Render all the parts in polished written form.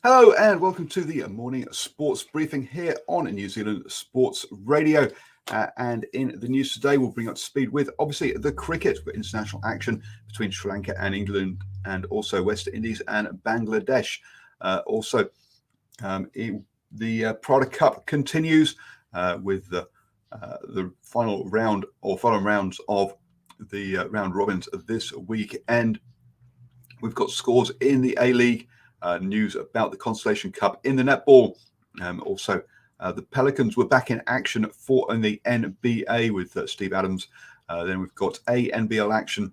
Hello and welcome to the morning sports briefing here on New Zealand Sports Radio. And in the news today, we'll bring up to speed with obviously the cricket for international action between Sri Lanka and England, and also West Indies and Bangladesh. The Prada Cup continues with the final round or following rounds of the round robins this week, and we've got scores in the A-League. News about the Constellation Cup in the netball. The Pelicans were back in action in the NBA with Steve Adams. Then we've got NBL action,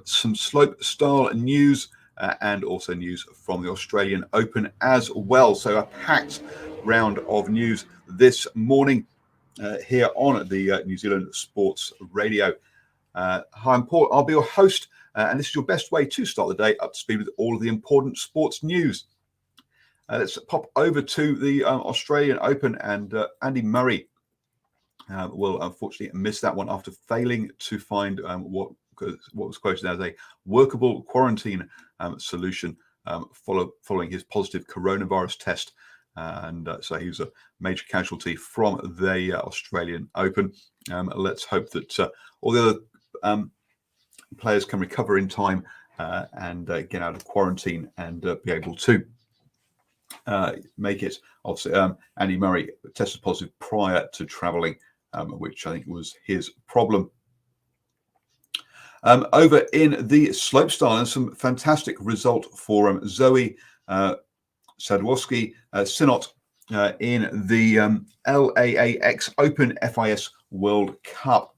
some slope style news, and also news from the Australian Open as well. So a packed round of news this morning here on the New Zealand Sports Radio. Hi, I'm Paul. I'll be your host. And this is your best way to start the day up to speed with all of the important sports news. Let's pop over to the Australian Open, and Andy Murray will unfortunately miss that one after failing to find what was quoted as a workable quarantine solution following his positive coronavirus test. So he was a major casualty from the Australian Open. Let's hope that all the other players can recover in time and get out of quarantine and be able to make it. Obviously, Andy Murray tested positive prior to travelling, which I think was his problem. Over in the slopestyle, and some fantastic result for Zoe Sadowski Synot in the LAAX Open FIS World Cup.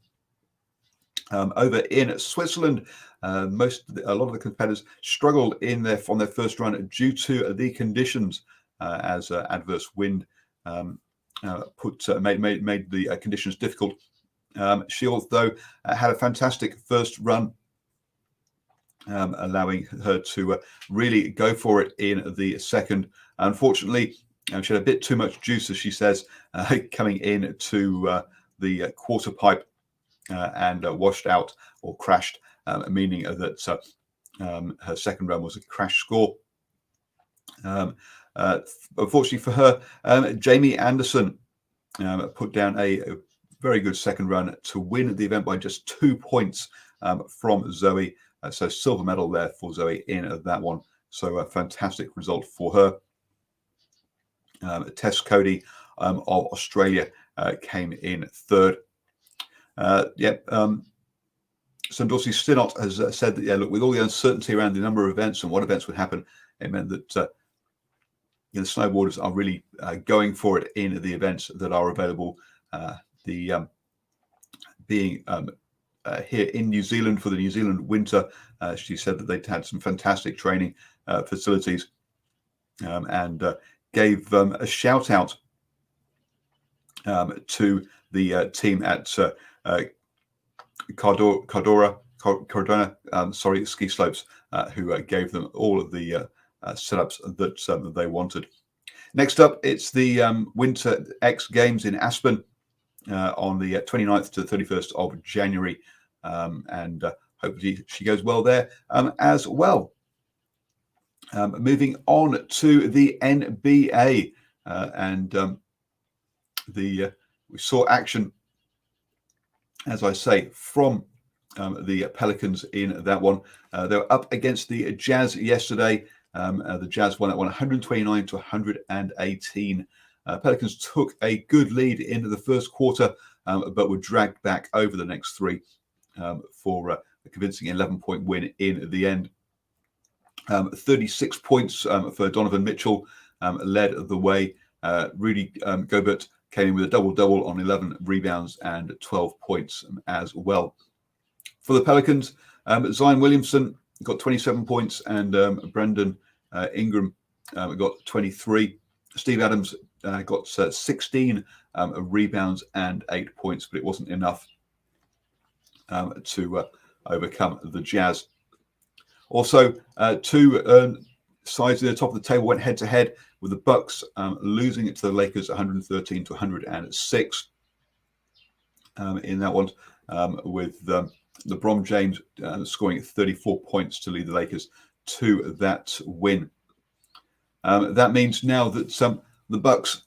Over in Switzerland, a lot of the competitors struggled on their first run due to the conditions, as adverse wind made the conditions difficult. Shields, though, had a fantastic first run, allowing her to really go for it in the second. Unfortunately, she had a bit too much juice, as she says, coming into the quarter pipe. And washed out or crashed, meaning that her second run was a crash score. Unfortunately for her, Jamie Anderson put down a very good second run to win the event by just 2 points from Zoe. So silver medal there for Zoe in that one. So a fantastic result for her. Tess Cody of Australia came in third. Sadowski Synot has said that, look, with all the uncertainty around the number of events and what events would happen, it meant that the snowboarders are really going for it in the events that are available. Being here in New Zealand for the New Zealand winter, she said that they'd had some fantastic training facilities, and gave a shout out to the team at Cardona ski slopes, who gave them all of the setups that they wanted. Next up, it's the Winter X Games in Aspen on the 29th to the 31st of January, and hopefully she goes well there as well. Moving on to the NBA, we saw action, as I say, from the Pelicans in that one. They were up against the Jazz yesterday. The Jazz won at 129 to 118. Pelicans took a good lead into the first quarter, but were dragged back over the next three for a convincing 11-point win in the end. 36 points for Donovan Mitchell led the way. Rudy Gobert came in with a double-double on 11 rebounds and 12 points as well. For the Pelicans, Zion Williamson got 27 points, and Brandon Ingram got 23. Steve Adams got 16 rebounds and 8 points, but it wasn't enough to overcome the Jazz. Also, two sides at the top of the table went head-to-head, with the Bucks losing it to the Lakers 113 to 106 in that one, with LeBron James scoring 34 points to lead the Lakers to that win. That means now that the Bucks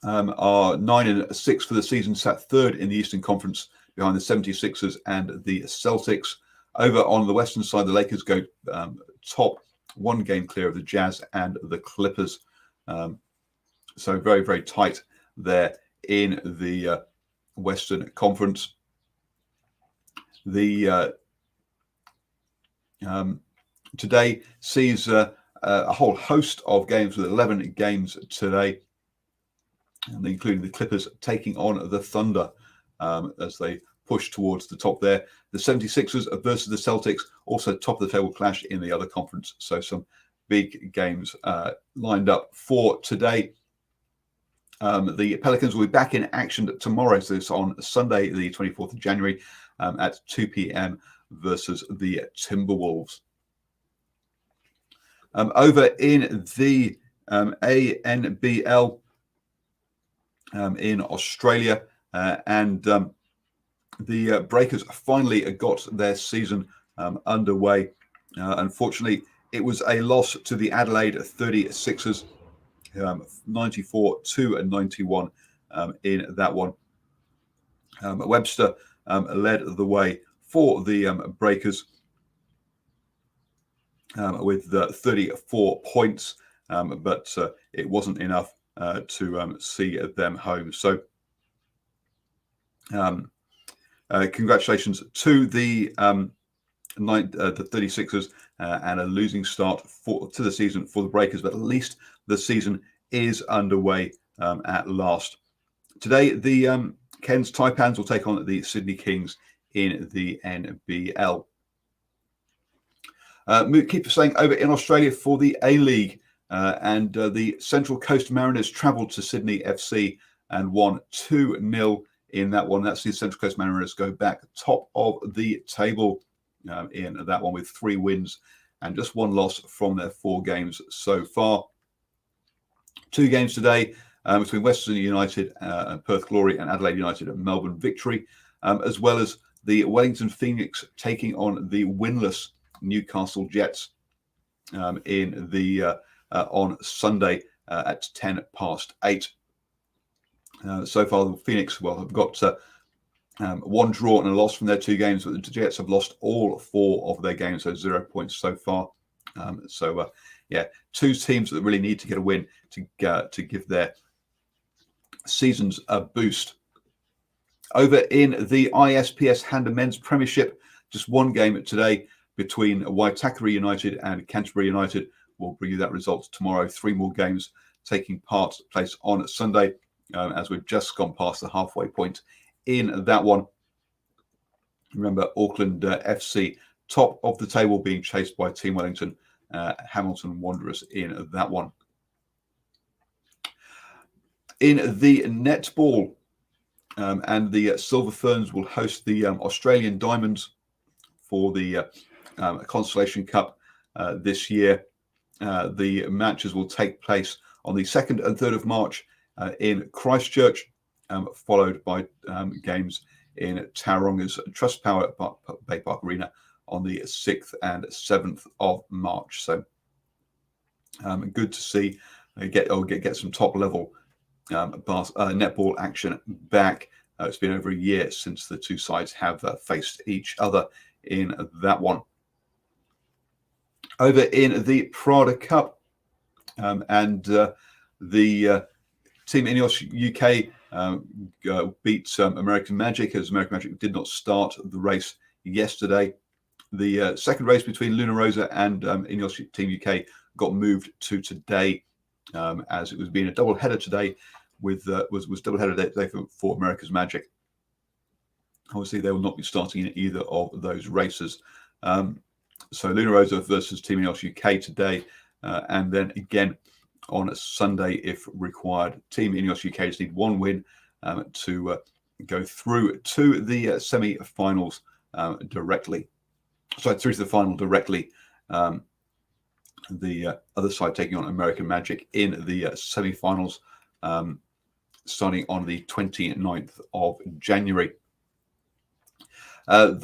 are 9-6 for the season, sat third in the Eastern Conference behind the 76ers and the Celtics. Over on the western side, the Lakers go top, 1 game clear of the Jazz and the Clippers. So very, very tight there in the Western Conference. The today sees a whole host of games, with 11 games today, and including the Clippers taking on the Thunder as they push towards the top there. The 76ers versus the Celtics, also top of the table clash in the other conference. So some big games lined up for today. The Pelicans will be back in action tomorrow. So it's on Sunday, the 24th of January at 2 p.m. versus the Timberwolves. Over in the ANBL in Australia, and the Breakers finally got their season underway. Unfortunately, it was a loss to the Adelaide 36ers, 94-91 in that one. Webster led the way for the Breakers with 34 points, but it wasn't enough to see them home. So congratulations to the 36ers and a losing start to the season for the Breakers, but at least the season is underway at last. Today, the Cairns Taipans will take on the Sydney Kings in the NBL. Keep saying over in Australia for the A-League, and the Central Coast Mariners travelled to Sydney FC and won 2-0 in that one. That's the Central Coast Mariners go back top of the table in that one with 3 wins and just 1 loss from their 4 games so far. 2 games today between Western United and Perth Glory, and Adelaide United and Melbourne Victory, as well as the Wellington Phoenix taking on the winless Newcastle Jets in the on Sunday at 8:10. So far, the Phoenix have got 1 draw and a loss from their 2 games, but the Jets have lost all 4 of their games, so 0 points so far. Yeah, 2 teams that really need to get a win to give their seasons a boost. Over in the ISPS Handa Men's Premiership, just 1 game today between Waitakere United and Canterbury United. We'll bring you that result tomorrow. 3 more games taking place on Sunday, as we've just gone past the halfway point in that one. Remember, Auckland FC top of the table, being chased by Team Wellington, Hamilton Wanderers in that one. In the netball, and the Silver Ferns will host the Australian Diamonds for the Constellation Cup this year. The matches will take place on the 2nd and 3rd of March in Christchurch, followed by games in Tauranga's Trustpower Bay Park Arena on the 6th and 7th of March. So good to see get some top level netball action back. It's been over a year since the 2 sides have faced each other in that one. Over in the Prada Cup, and the Team Ineos UK beat American Magic, as American Magic did not start the race yesterday. The second race between Luna Rosa and Ineos Team UK got moved to today, as it was being a double header today. Was double header today for America's Magic. Obviously, they will not be starting in either of those races. So Luna Rosa versus Team Ineos UK today, and then again on a Sunday if required. Team Ineos UK just need 1 win to go through to the semi-finals directly. Sorry, through to the final directly. The other side taking on American Magic in the semi-finals, starting on the 29th of January.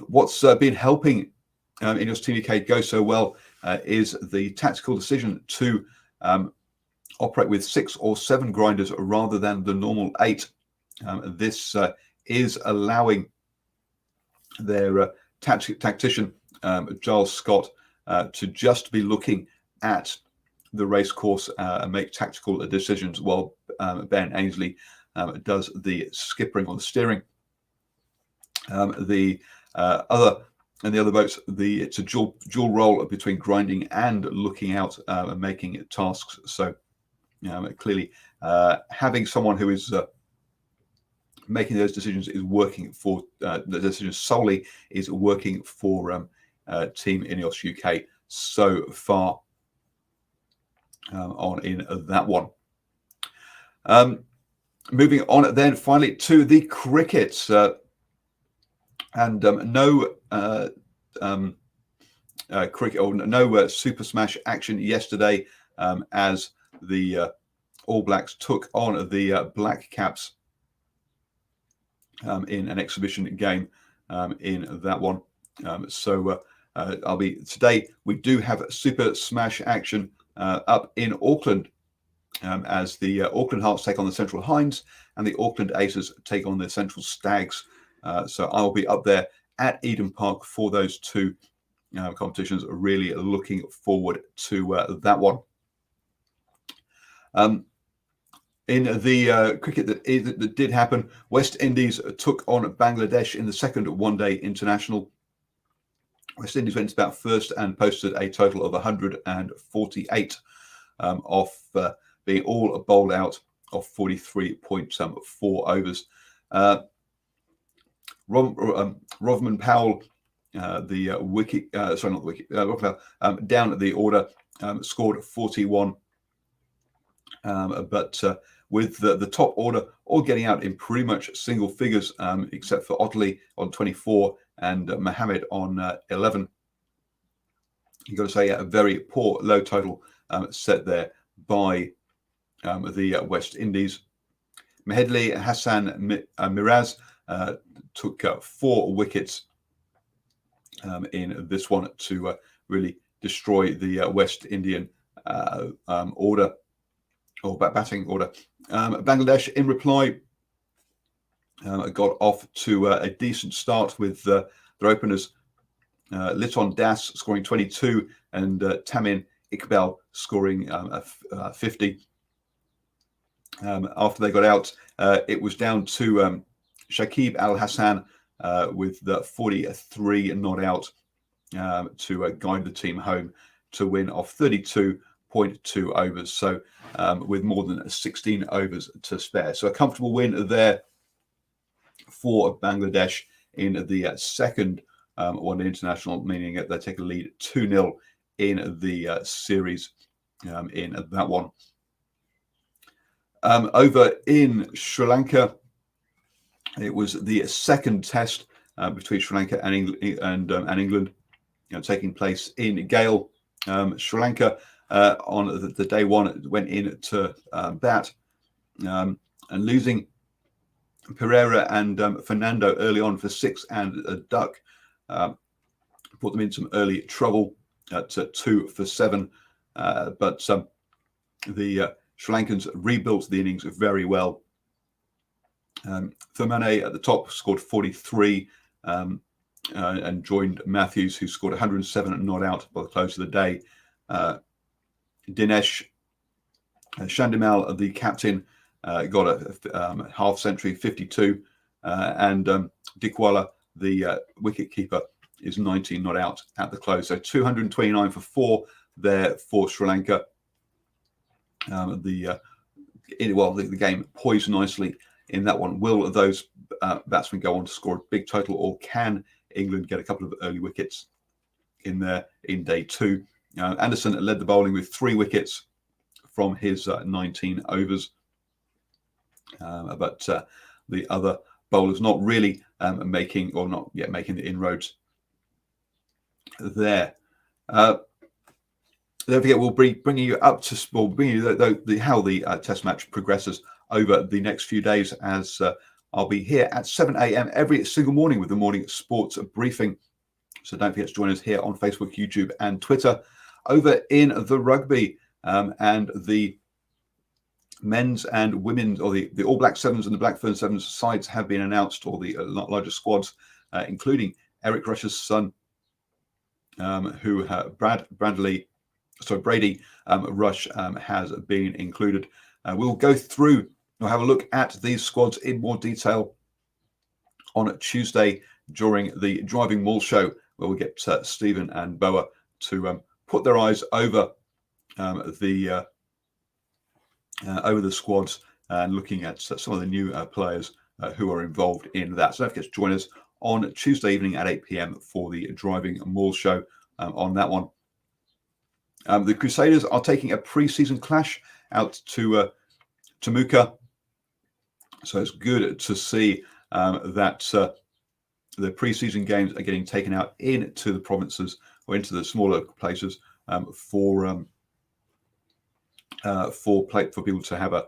What's been helping Ineos Team UK go so well is the tactical decision to operate with 6 or 7 grinders rather than the normal 8. This is allowing their tactician, Giles Scott, to just be looking at the race course and make tactical decisions, while Ben Ainsley does the skippering or the steering. The other boats, it's a dual role between grinding and looking out and making tasks. So clearly, having someone who is making those decisions is working for the decisions solely is working for Team Ineos UK so far on in that one. Moving on then finally to the cricket, and no cricket or no Super Smash action yesterday, as the All Blacks took on the Black Caps in an exhibition game in that one. So today we do have Super Smash action up in Auckland, as the Auckland Hearts take on the Central Hinds and the Auckland Aces take on the Central Stags. So I'll be up there at Eden Park for those two competitions. Really looking forward to that one. In the cricket that did happen, West Indies took on Bangladesh in the second one-day international. West Indies went about first and posted a total of 148 off being all bowled out of 43.4 overs. Rovman Powell, the wicket, sorry, not the wicket, down at the order, scored 41. But with the top order all getting out in pretty much single figures, except for Otley on 24 and Mohammed on 11. You've got to say a very poor low total set there by the West Indies. Mahedli Hassan Miraz took 4 wickets in this one to really destroy the West Indian order, or batting order. Bangladesh, in reply, got off to a decent start with their openers, Liton Das scoring 22 and Tamim Iqbal scoring 50. After they got out, it was down to Shakib Al Hassan with the 43 not out to guide the team home to win off 32.2 overs. So with more than 16 overs to spare. So a comfortable win there for Bangladesh in the second one international, meaning that they take a lead 2-0 in the series in that one. Over in Sri Lanka, it was the second test between Sri Lanka and England, taking place in Gale. Sri Lanka on the day one went in to bat and losing Pereira and Fernando early on for 6 and a duck. Put them in some early trouble at 2 for 7. But the Sri Lankans rebuilt the innings very well. Thurmane at the top scored 43 and joined Matthews, who scored 107 not out by the close of the day. Dinesh Chandimal, the captain, got a half century, 52. And Dickwala, the wicket keeper, is 19 not out at the close. So 229 for 4 there for Sri Lanka. The game poised nicely in that one. Will those batsmen go on to score a big total, or can England get a couple of early wickets in there in day 2? Anderson led the bowling with 3 wickets from his 19 overs. But the other bowlers not really making the inroads there. Don't forget, we'll be bringing you up to how the Test match progresses over the next few days, as I'll be here at 7 a.m. every single morning with the morning sports briefing. So don't forget to join us here on Facebook, YouTube, and Twitter. Over in the rugby, and the men's and women's, or the All Black Sevens and the Blackburn Sevens sides have been announced, or the larger squads, including Eric Rush's son, who Brady Rush has been included. We'll go through or have a look at these squads in more detail on Tuesday during the Driving Mall show, where we get Stephen and Boa to put their eyes over the squads and looking at some of the new players who are involved in that. So don't forget to join us on Tuesday evening at 8 p.m. for the Driving Mall show on that one. The Crusaders are taking a pre-season clash out to Temuka. So it's good to see that the pre-season games are getting taken out into the provinces or into the smaller places for people to have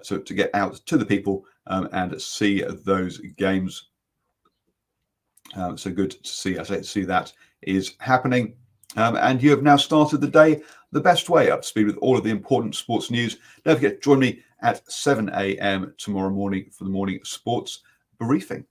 to get out to the people and see those games. So good to see that is happening. And you have now started the day the best way, up to speed with all of the important sports news. Don't forget to join me at 7 a.m. tomorrow morning for the morning sports briefing.